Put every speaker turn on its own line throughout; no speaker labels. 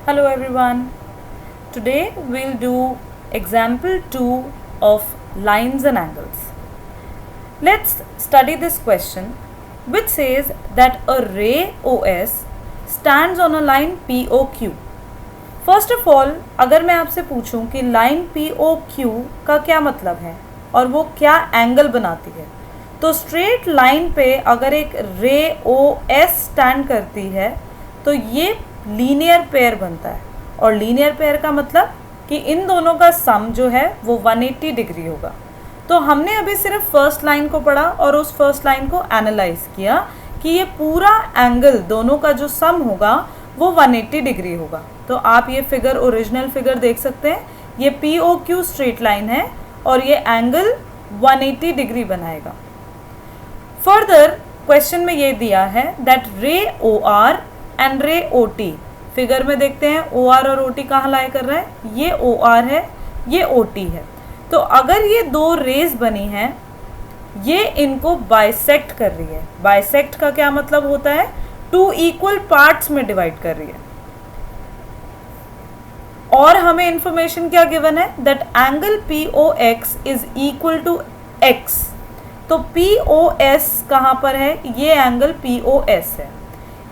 Hello everyone. Today we'll do example 2 of lines and angles. Let's study this question which says that a ray OS stands on a line POQ. First of all, अगर मैं आपसे पूछूं कि line POQ का क्या मतलब है और वो क्या एंगल बनाती है, तो स्ट्रेट लाइन पे अगर एक रे OS स्टैंड करती है तो ये लीनियर पेयर बनता है। और लीनियर पेयर का मतलब कि इन दोनों का सम जो है वो 180 डिग्री होगा। तो हमने अभी सिर्फ फर्स्ट लाइन को पढ़ा और उस फर्स्ट लाइन को एनालाइज किया कि ये पूरा एंगल दोनों का जो सम होगा वो 180 डिग्री होगा। तो आप ये फिगर, ओरिजिनल फिगर देख सकते हैं, ये POQ स्ट्रेट लाइन है और ये एंगल 180 डिग्री बनाएगा। फर्दर क्वेश्चन में ये दिया है दैट रे OR एंड रे OT, फिगर में देखते हैं OR और OT कहाँ लाई कर रहा है, ये OR है, ये OT है। तो अगर ये दो रेज बनी हैं, ये इनको बाइसेक्ट कर रही है। बाइसेक्ट का क्या मतलब होता है, टू इक्वल पार्ट्स में डिवाइड कर रही है। और हमें इंफॉर्मेशन क्या गिवन है, that angle POX is equal to X। तो POS कहाँ पर है, ये एंगल POS है।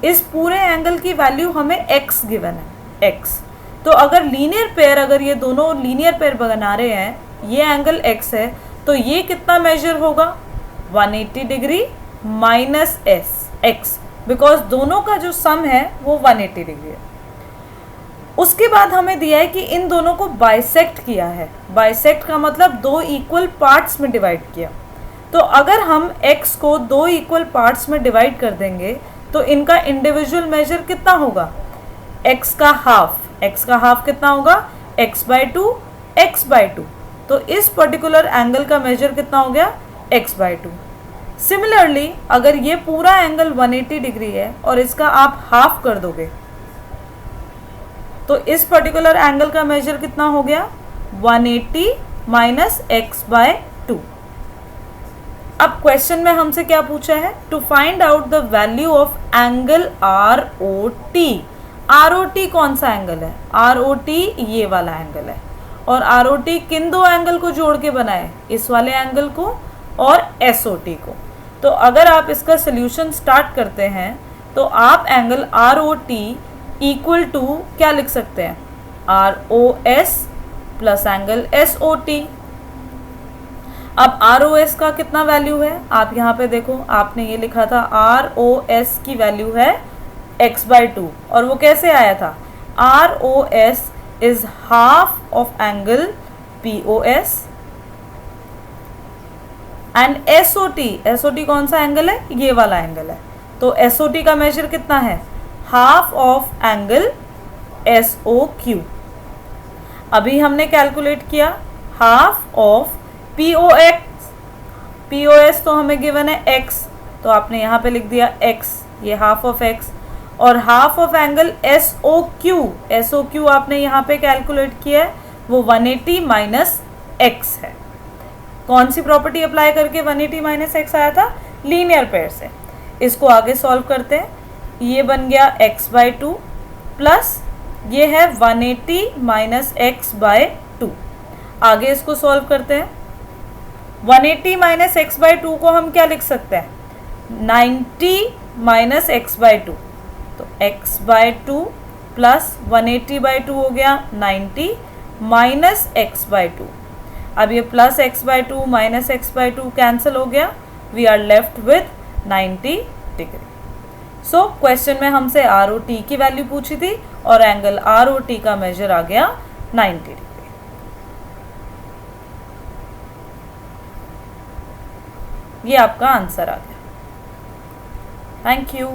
इस पूरे एंगल की वैल्यू हमें x गिवन है, x। तो अगर लीनियर पेयर, अगर ये दोनों लीनियर पेयर बना रहे हैं, ये एंगल x है, तो ये कितना मेजर होगा, 180 डिग्री माइनस x, बिकॉज दोनों का जो सम है वो 180 डिग्री है। उसके बाद हमें दिया है कि इन दोनों को बाइसेक्ट किया है। बाइसेक्ट का मतलब दो इक्वल पार्ट्स में डिवाइड किया। तो अगर हम x को दो इक्वल पार्ट्स में डिवाइड कर देंगे तो इनका इंडिविजुअल मेजर कितना होगा, x का हाफ कितना होगा, x/2 x/2। तो इस पर्टिकुलर एंगल का मेजर कितना हो गया, x/2। सिमिलरली अगर ये पूरा एंगल 180 डिग्री है और इसका आप हाफ कर दोगे तो इस पर्टिकुलर एंगल का मेजर कितना हो गया, 180 माइनस x/2। अब क्वेश्चन में हमसे क्या पूछा है, to find out the value of angle ROT। ROT कौन सा एंगल है, ROT ये वाला एंगल है। और ROT किन दो एंगल को जोड़ के बना है, इस वाले एंगल को और SOT को। तो अगर आप इसका सोल्यूशन स्टार्ट करते हैं तो आप एंगल ROT इक्वल टू क्या लिख सकते हैं, ROS प्लस एंगल SOT। अब ROS का कितना वैल्यू है, आप यहाँ पे देखो, आपने ये लिखा था ROS की वैल्यू है x/2, और वो कैसे आया था, ROS is half of angle POS and SOT कौन सा एंगल है, ये वाला एंगल है। तो SOT का मेजर कितना है, हाफ ऑफ एंगल SOQ। अभी हमने कैलकुलेट किया हाफ ऑफ POS तो हमें गिवन है x, तो आपने यहाँ पे लिख दिया x, ये हाफ ऑफ x। और हाफ ऑफ एंगल SOQ आपने यहाँ पे कैलकुलेट किया है, वो 180 माइनस x है। कौन सी प्रॉपर्टी अप्लाई करके 180 माइनस x आया था, लीनियर पेयर से। इसको आगे सॉल्व करते हैं, ये बन गया x/2 प्लस ये है 180 माइनस x/2। आगे इसको सॉल्व करते हैं, 180 माइनस x/2 को हम क्या लिख सकते हैं, 90 माइनस x/2। तो x/2 प्लस 180/2 हो गया 90 माइनस x/2। अब ये plus x/2 minus x/2 cancel हो गया, we are left with 90 degree. So question में हमसे ROT की वैल्यू पूछी थी और एंगल ROT का मेजर आ गया 90 डिग्री। ये आपका आंसर आ गया। Thank you.